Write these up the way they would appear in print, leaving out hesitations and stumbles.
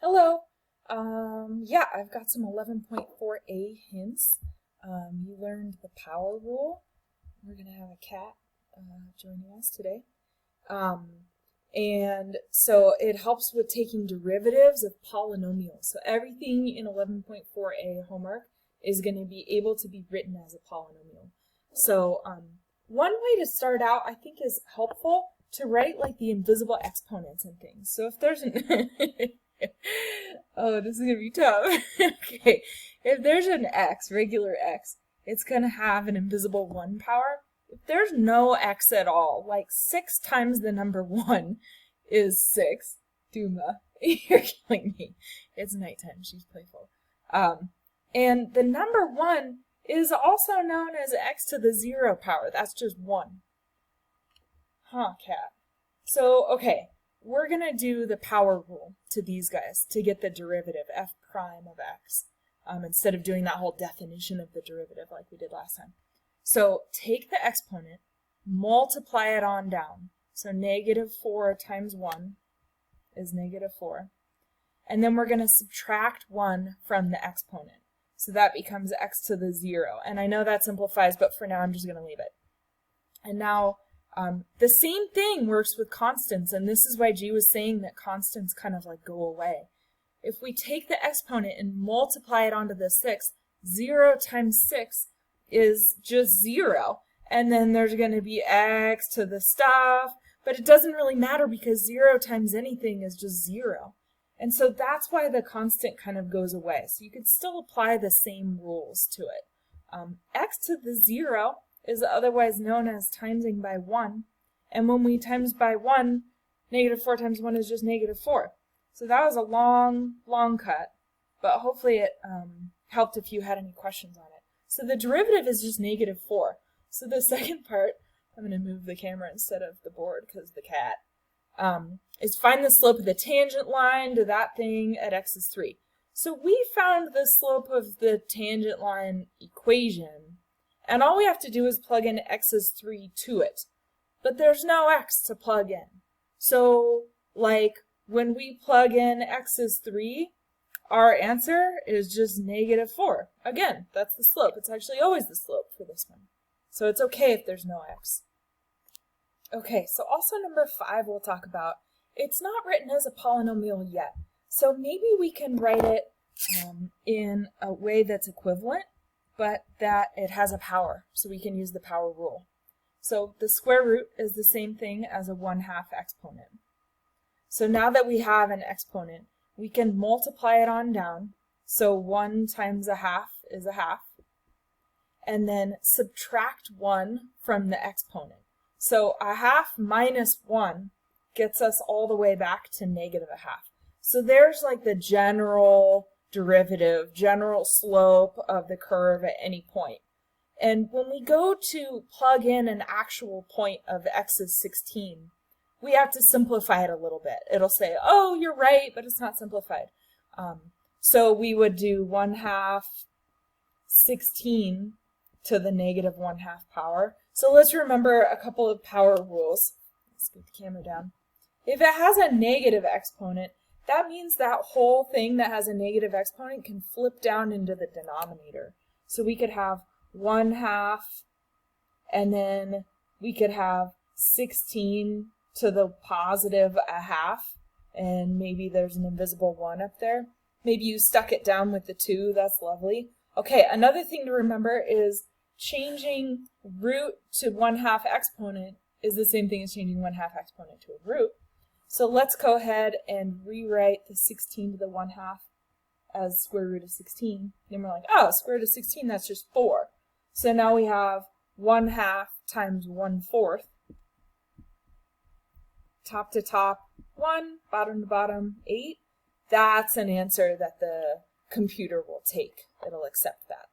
Hello. Yeah, I've got some 11.4a hints. You learned the power rule. We're going to have a cat joining us today. Um, and so it helps with taking derivatives of polynomials. So everything in 11.4a homework is going to be able to be written as a polynomial. So one way to start out, I think, is helpful to write like the invisible exponents and things. So if there's an oh, this is gonna be tough. Okay, if there's an x, regular x, it's gonna have an invisible 1 power. If there's no x at all, like 6 times the number 1 is 6. Duma, you're killing me. It's nighttime, she's playful. And the number 1 is also known as x to the 0 power. That's just 1. Huh, cat. So, okay, we're going to do the power rule to these guys to get the derivative, f prime of x, instead of doing that whole definition of the derivative like we did last time. So take the exponent, multiply it on down. So negative 4 times 1 is negative 4. And then we're going to subtract 1 from the exponent. So that becomes x to the 0. And I know that simplifies, but for now I'm just going to leave it. And now the same thing works with constants, and this is why G was saying that constants kind of like go away. If we take the exponent and multiply it onto the 6, 0 times 6 is just 0. And then there's going to be x to the stuff, but it doesn't really matter because 0 times anything is just 0. And so that's why the constant kind of goes away. So you could still apply the same rules to it. X to the 0 is otherwise known as timesing by 1. And when we times by 1, negative 4 times 1 is just negative 4. So that was a long cut, but hopefully it helped if you had any questions on it. So the derivative is just negative 4. So the second part, I'm going to move the camera instead of the board because the cat, is find the slope of the tangent line to that thing at x is 3. So we found the slope of the tangent line equation, and all we have to do is plug in x is 3 to it. But there's no x to plug in. So, like, when we plug in x is 3, our answer is just negative 4. Again, that's the slope. It's actually always the slope for this one. So it's okay if there's no x. Okay, so also number 5 we'll talk about. It's not written as a polynomial yet. So maybe we can write it in a way that's equivalent, but that it has a power, so we can use the power rule. So the square root is the same thing as a 1/2 exponent. So now that we have an exponent, we can multiply it on down. So 1 times a half is a half. And then subtract 1 from the exponent. So a half minus 1 gets us all the way back to negative a half. So there's like the general derivative, general slope of the curve at any point. And when we go to plug in an actual point of x is 16, we have to simplify it a little bit. It'll say, oh, you're right, but it's not simplified. So we would do 1/2 16 to the negative 1/2 power. So let's remember a couple of power rules. Let's get the camera down. If it has a negative exponent, that means that whole thing that has a negative exponent can flip down into the denominator. So we could have 1/2, and then we could have 16 to the positive a half, and maybe there's an invisible 1 up there. Maybe you stuck it down with the 2, that's lovely. Okay, another thing to remember is changing root to 1/2 exponent is the same thing as changing 1/2 exponent to a root. So let's go ahead and rewrite the 16 to the 1/2 as square root of 16. Then we're like, oh, square root of 16, that's just 4. So now we have 1/2 times 1/4. Top to top, 1, bottom to bottom, 8. That's an answer that the computer will take. It'll accept that.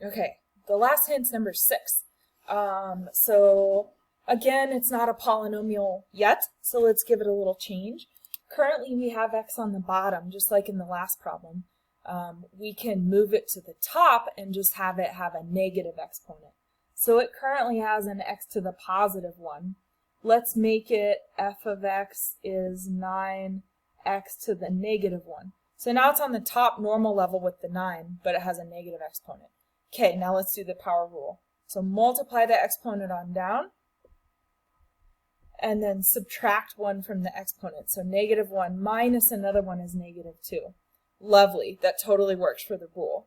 Okay, the last hint's number 6. So again, it's not a polynomial yet, so let's give it a little change. Currently we have x on the bottom, just like in the last problem. We can move it to the top and just have it have a negative exponent. So it currently has an x to the positive 1. Let's make it f of x is 9 x to the negative 1. So now it's on the top normal level with the 9, but it has a negative exponent. Okay, now let's do the power rule. So multiply the exponent on down, and then subtract 1 from the exponent. So negative 1 minus another one is negative 2. Lovely, that totally works for the rule.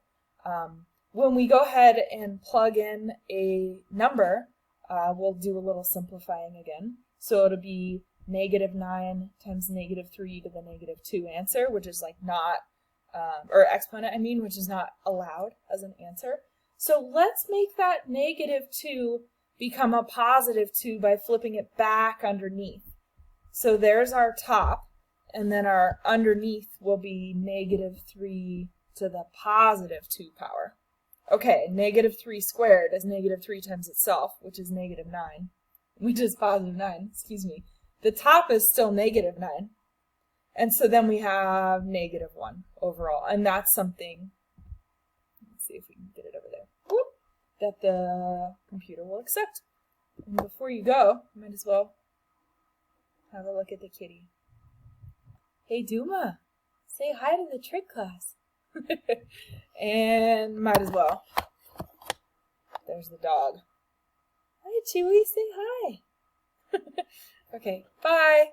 When we go ahead and plug in a number, we'll do a little simplifying again. So it'll be negative 9 times negative 3 to the negative 2 answer, which is like not, or exponent I mean, which is not allowed as an answer. So let's make that negative 2 become a positive 2 by flipping it back underneath. So there's our top, and then our underneath will be negative 3 to the positive 2 power. Okay, negative 3 squared is negative 3 times itself, which is negative 9, which is positive 9, excuse me. The top is still negative 9. And so then we have negative 1 overall, and that's something, let's see if we can get it over there, whoop, that the computer will accept. And before you go, you might as well have a look at the kitty. Hey Duma, say hi to the trick class. And might as well. There's the dog. Hi Chewy, say hi. Okay, bye.